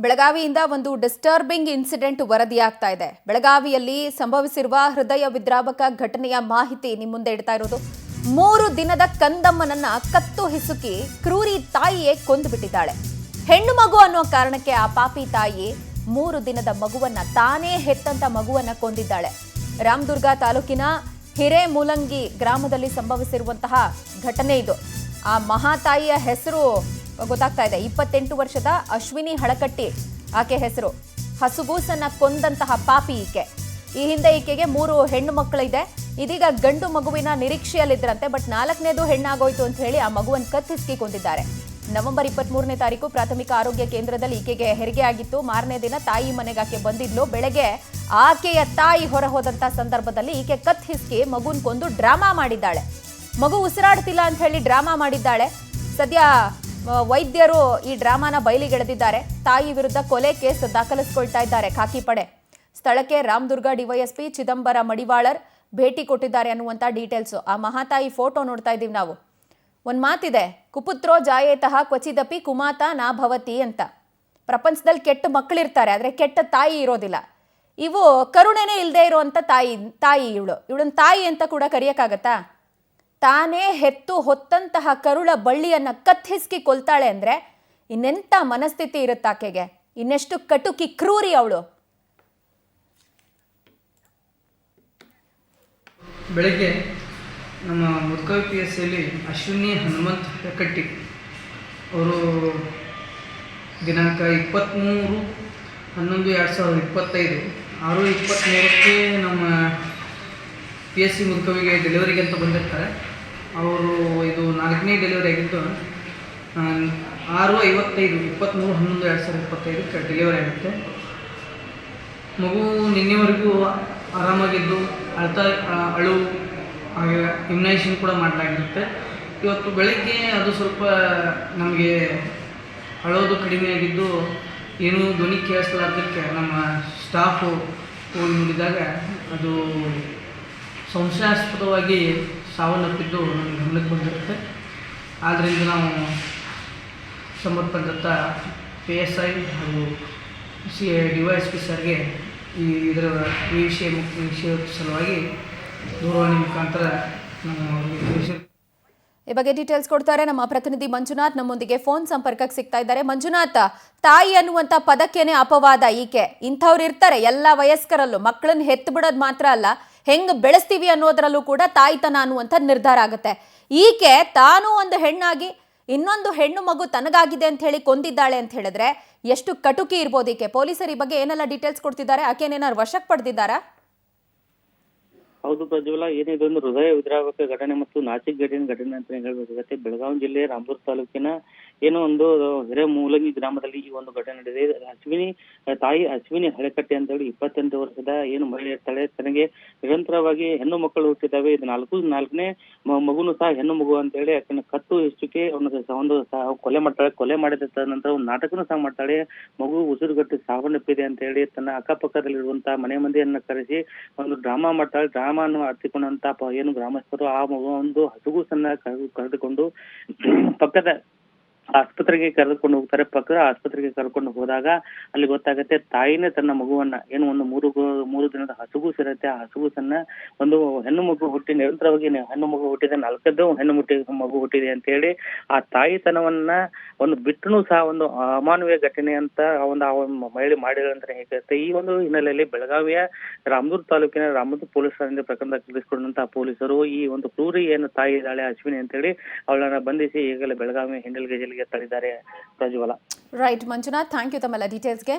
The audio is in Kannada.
ಬೆಳಗಾವಿಯಿಂದ ಒಂದು ಡಿಸ್ಟರ್ಬಿಂಗ್ ಇನ್ಸಿಡೆಂಟ್ ವರದಿಯಾಗ್ತಾ ಇದೆ. ಬೆಳಗಾವಿಯಲ್ಲಿ ಸಂಭವಿಸಿರುವ ಹೃದಯ ವಿದ್ರಾವಕ ಘಟನೆಯ ಮಾಹಿತಿ ನಿಮ್ಮ ಮುಂದೆ ಇಡ್ತಾ ಇರೋದು. 3 ದಿನದ ಕಂದಮ್ಮನನ್ನ ಕತ್ತು ಹಿಸುಕಿ ಕ್ರೂರಿ ತಾಯಿಯೇ ಕೊಂದು ಬಿಟ್ಟಿದ್ದಾಳೆ. ಹೆಣ್ಣು ಮಗು ಅನ್ನೋ ಕಾರಣಕ್ಕೆ ಆ ಪಾಪಿ ತಾಯಿ 3 ದಿನದ ಮಗುವನ್ನ ತಾನೇ ಹೆತ್ತಂತ ಮಗುವನ್ನ ಕೊಂದಿದ್ದಾಳೆ. ರಾಮದುರ್ಗ ತಾಲೂಕಿನ ಹಿರೇಮೂಲಂಗಿ ಗ್ರಾಮದಲ್ಲಿ ಸಂಭವಿಸಿರುವಂತಹ ಘಟನೆ ಇದು. ಆ ಮಹಾತಾಯಿಯ ಹೆಸರು ಗೊತ್ತಾಗ್ತಾ ಇದೆ. 28 ವರ್ಷದ ಅಶ್ವಿನಿ ಹಳಕಟ್ಟಿ ಆಕೆ ಹೆಸರು. ಹಸುಗೂಸನ್ನ ಕೊಂದಂತಹ ಪಾಪಿ ಈಕೆ. ಈ ಹಿಂದೆ ಈಕೆಗೆ 3 ಹೆಣ್ಣು ಮಕ್ಕಳಿದೆ. ಇದೀಗ ಗಂಡು ಮಗುವಿನ ನಿರೀಕ್ಷೆಯಲ್ಲಿದ್ದರಂತೆ. ಬಟ್ 4ನೇದು ಹೆಣ್ಣಾಗೋಯ್ತು ಅಂತ ಹೇಳಿ ಆ ಮಗುವನ್ನು ಕತ್ತಿಸ್ಕಿ ಕೊಂದಿದ್ದಾರೆ. ನವೆಂಬರ್ 23ನೇ ತಾರೀಕು ಪ್ರಾಥಮಿಕ ಆರೋಗ್ಯ ಕೇಂದ್ರದಲ್ಲಿ ಈಕೆಗೆ ಹೆರಿಗೆ ಆಗಿತ್ತು. ಮಾರನೇ ದಿನ ತಾಯಿ ಮನೆಗೆ ಆಕೆ ಬಂದಿದ್ಲು. ಬೆಳಗ್ಗೆ ಆಕೆಯ ತಾಯಿ ಹೊರ ಹೋದಂತ ಸಂದರ್ಭದಲ್ಲಿ ಈಕೆ ಕತ್ ಹಿಸ್ಕಿ ಮಗುನ್ ಕೊಂದು ಡ್ರಾಮಾ ಮಾಡಿದ್ದಾಳೆ. ಮಗು ಉಸಿರಾಡ್ತಿಲ್ಲ ಅಂತ ಹೇಳಿ ಡ್ರಾಮಾ ಮಾಡಿದ್ದಾಳೆ. ಸದ್ಯ ವೈದ್ಯರು ಈ ಡ್ರಾಮಾನ ಬಯಲಿಗೆಳೆದಿದ್ದಾರೆ. ತಾಯಿ ವಿರುದ್ಧ ಕೊಲೆ ಕೇಸ್ ದಾಖಲಿಸಿಕೊಳ್ತಾ ಇದ್ದಾರೆ ಖಾಕಿ ಪಡೆ. ಸ್ಥಳಕ್ಕೆ ರಾಮದುರ್ಗ ಡಿವೈಎಸ್ಪಿ ಚಿದಂಬರ ಮಡಿವಾಳರ್ ಭೇಟಿ ಕೊಟ್ಟಿದ್ದಾರೆ ಅನ್ನುವಂಥ ಡೀಟೇಲ್ಸು. ಆ ಮಹಾತಾಯಿ ಫೋಟೋ ನೋಡ್ತಾ ಇದ್ದೀವಿ ನಾವು. ಒಂದು ಮಾತಿದೆ, ಕುಪುತ್ರೋ ಜಾಯೇತಃ ಕ್ವಚಿದಪಿ ಕುಮಾತ ನಾ ಭವತಿ ಅಂತ. ಪ್ರಪಂಚದಲ್ಲಿ ಕೆಟ್ಟ ಮಕ್ಕಳಿರ್ತಾರೆ, ಆದರೆ ಕೆಟ್ಟ ತಾಯಿ ಇರೋದಿಲ್ಲ. ಇವು ಕರುಣೆನೇ ಇಲ್ಲದೆ ಇರುವಂಥ ತಾಯಿ ಇವಳನ್ನ ತಾಯಿ ಅಂತ ಕೂಡ ಕರೆಯೋಕ್ಕಾಗತ್ತಾ? ತಾನೇ ಹೆತ್ತು ಹೊತ್ತಂತಹ ಕರುಳ ಬಳ್ಳಿಯನ್ನ ಕತ್ತಿಸ್ಕಿ ಕೊಲ್ತಾಳೆ ಅಂದ್ರೆ ಇನ್ನೆಂಥ ಮನಸ್ಥಿತಿ ಇರುತ್ತೆ ಆಕೆಗೆ. ಇನ್ನೆಷ್ಟು ಕಟುಕಿ ಕ್ರೂರಿ ಅವಳು. ಬೆಳಗ್ಗೆ ನಮ್ಮ ಮುದ್ಕವಿ PSCಯಲ್ಲಿ ಅಶ್ವಿನಿ ಹನುಮಂತ್ ಹೆಕ್ಕಟ್ಟಿ ಅವರು ದಿನಾಂಕ 23/11/2025 6:23ಕ್ಕೆ ನಮ್ಮ PSC ಮುದ್ಕವಿಗೆ ಡೆಲಿವರಿಗೆ ಅಂತ ಬಂದಿರ್ತಾರೆ. ಅವರು ಇದು 4ನೇ ಡೆಲಿವರಿ ಆಗಿದ್ದು 6:55 23/11/2025ಕ್ಕೆ ಡೆಲಿವರಿ ಆಗುತ್ತೆ. ಮಗು ನಿನ್ನೆವರೆಗೂ ಆರಾಮಾಗಿದ್ದು ಅಳು ಹಾಗೆ ಇಮ್ಯುನೈಸೇಷನ್ ಕೂಡ ಮಾಡಲಾಗಿರುತ್ತೆ. ಇವತ್ತು ಬೆಳಗ್ಗೆ ಅದು ಸ್ವಲ್ಪ ನಮಗೆ ಅಳೋದು ಕಡಿಮೆ ಆಗಿದ್ದು ಏನೂ ಧ್ವನಿ ಕೇಳಿಸಲಾರ್ದಕ್ಕೆ ನಮ್ಮ ಸ್ಟಾಫು ಹೋಗಿ ನೋಡಿದಾಗ ಅದು ಸಂಶಯಾಸ್ಪದವಾಗಿ ಸಾವನ್ನಪ್ಪಿದ್ದು ನಮಗೆ ಗಮನಕ್ಕೆ ಬಂದಿರುತ್ತೆ. ಆದ್ದರಿಂದ ನಾವು ಸಂಬಂಧಪಟ್ಟಂಥ PSI ಹಾಗೂ DYSP ಸರ್ಗೆ ಇದರ ವಿಷಯ ಸಲುವಾಗಿ ದೂರವಾಣಿ ಮುಖಾಂತರ ಈ ಬಗ್ಗೆ ಡೀಟೇಲ್ಸ್ ಕೊಡ್ತಾರೆ ನಮ್ಮ ಪ್ರತಿನಿಧಿ ಮಂಜುನಾಥ್. ನಮ್ಮೊಂದಿಗೆ ಫೋನ್ ಸಂಪರ್ಕಕ್ಕೆ ಸಿಗ್ತಾ ಇದ್ದಾರೆ. ಮಂಜುನಾಥ್, ತಾಯಿ ಅನ್ನುವಂಥ ಪದಕ್ಕೇನೆ ಅಪವಾದ ಈಕೆ. ಇಂಥವ್ರು ಇರ್ತಾರೆ ಎಲ್ಲ ವಯಸ್ಕರಲ್ಲೂ. ಮಕ್ಕಳನ್ನ ಹೆತ್ತು ಬಿಡೋದು ಮಾತ್ರ ಅಲ್ಲ, ಹೆಂಗ್ ಬೆಳೆಸ್ತೀವಿ ಅನ್ನೋದ್ರಲ್ಲೂ ಕೂಡ ತಾಯ್ತನ ಅನ್ನುವಂಥ ನಿರ್ಧಾರ ಆಗುತ್ತೆ. ಈಕೆ ತಾನು ಒಂದು ಹೆಣ್ಣಾಗಿ ಇನ್ನೊಂದು ಹೆಣ್ಣು ಮಗು ತನಗಾಗಿದೆ ಅಂತ ಹೇಳಿ ಕೊಂದಿದ್ದಾಳೆ ಅಂತ ಹೇಳಿದ್ರೆ ಎಷ್ಟು ಕಟುಕಿ ಇರ್ಬೋದು ಈಕೆ. ಪೊಲೀಸರು ಈ ಬಗ್ಗೆ ಏನೆಲ್ಲ ಡೀಟೇಲ್ಸ್ ಕೊಡ್ತಿದ್ದಾರೆ? ಆಕೆನೇನಾದ್ರು ವಶಕ್ಕೆ ಪಡೆದಿದ್ದಾರಾ? ಹೌದು ಪ್ರಜ್ವಲ, ಏನಿದೊಂದು ಹೃದಯ ವಿದ್ರಾವಕ ಘಟನೆ ಮತ್ತು ನಾಚಿಕೆಗೇಡಿನ ಘಟನೆ ಅಂತ ಹೇಳ್ಬೇಕಾಗತ್ತೆ. ಬೆಳಗಾವಿ ಜಿಲ್ಲೆ ರಾಮದುರ್ಗ ತಾಲೂಕಿನ ಏನೋ ಒಂದು ಹಿರೇಮೂಲಂಗಿ ಗ್ರಾಮದಲ್ಲಿ ಈ ಒಂದು ಘಟನೆ ನಡೆದಿದೆ. ತಾಯಿ ಅಶ್ವಿನಿ ಹಳೆಕಟ್ಟೆ ಅಂತ ಹೇಳಿ 28 ವರ್ಷದ ಏನು ಮಹಿಳೆ ಇರ್ತಾಳೆ. ತನಗೆ ನಿರಂತರವಾಗಿ ಹೆಣ್ಣು ಮಕ್ಕಳು ಹುಟ್ಟಿದ್ದಾವೆ. ಇದು 4ನೇ ಮಗುನು ಸಹ ಹೆಣ್ಣು ಮಗು ಅಂತ ಹೇಳಿ ಆಕೆನ ಕತ್ತು ಹಿಸುಕಿ ಒಂದು ಕೊಲೆ ಮಾಡ್ತಾಳೆ. ಕೊಲೆ ಮಾಡಿದ ನಂತರ ಒಂದು ನಾಟಕನೂ ಸಹ ಮಾಡ್ತಾಳೆ. ಮಗು ಉಸಿರುಗಟ್ಟಿ ಸಾವನ್ನಪ್ಪಿದೆ ಅಂತ ಹೇಳಿ ತನ್ನ ಅಕ್ಕಪಕ್ಕದಲ್ಲಿರುವಂತಹ ಮನೆ ಮಂದಿಯನ್ನ ಕರೆಸಿ ಒಂದು ಡ್ರಾಮಾ ಮಾಡ್ತಾಳೆ. ಡ್ರಾಮಾನು ಅರ್ತಿಕೊಂಡಂತ ಏನು ಗ್ರಾಮಸ್ಥರು ಆ ಒಂದು ಹಸುಗೂಸನ್ನ ಕರೆದುಕೊಂಡು ಪಕ್ಕದ ಆಸ್ಪತ್ರೆಗೆ ಕರೆದುಕೊಂಡು ಹೋಗ್ತಾರೆ. ಪಕ್ಕದ ಆಸ್ಪತ್ರೆಗೆ ಕರ್ಕೊಂಡು ಹೋದಾಗ ಅಲ್ಲಿ ಗೊತ್ತಾಗುತ್ತೆ ತಾಯಿನೇ ತನ್ನ ಮಗುವನ್ನ ಏನು ಒಂದು 3 ದಿನದ ಹಸುಗೂಸು ಇರುತ್ತೆ. ಆ ಹಸುಗೂಸನ್ನ ಒಂದು ಹೆಣ್ಣು ಮಗು ಹುಟ್ಟಿ ನಿರಂತರವಾಗಿ ಹೆಣ್ಣು ಮಗು ಹುಟ್ಟಿದೆ, 4ನೇ ಹೆಣ್ಣು ಮಗು ಹುಟ್ಟಿದೆ ಅಂತ ಹೇಳಿ ಆ ತಾಯಿತನವನ್ನ ಒಂದು ಬಿಟ್ಟನು ಸಹ ಒಂದು ಅಮಾನವೀಯ ಘಟನೆ ಅಂತ ಆ ಮಹಿಳೆ ಮಾಡಿದಂತ ಹೇಗಿರುತ್ತೆ. ಈ ಒಂದು ಹಿನ್ನೆಲೆಯಲ್ಲಿ ಬೆಳಗಾವಿಯ ರಾಮದುರ್ಗ ತಾಲೂಕಿನ ರಾಮದುರ್ಗ ಪೊಲೀಸರಿಂದ ಪ್ರಕರಣ ದಾಖಲಿಸಿಕೊಂಡಂತಹ ಪೊಲೀಸರು ಈ ಒಂದು ಕ್ರೂರಿ ಏನು ತಾಯಿ ಇದ್ದಾಳೆ ಅಶ್ವಿನಿ ಅಂತ ಹೇಳಿ ಅವಳನ್ನ ಬಂಧಿಸಿ ಈಗಲೇ ಬೆಳಗಾವಿ ಹಿಂಡಲ್ಗೆ ಜೈಲಿಗೆ ತಳ್ಳಿದ್ದಾರೆ ಪ್ರಜ್ವಲ. ರೈಟ್ ಮಂಜುನಾಥ್, ಥ್ಯಾಂಕ್ ಯು ತಮ್ಮೆಲ್ಲ ಡೀಟೇಲ್ಸ್ಗೆ.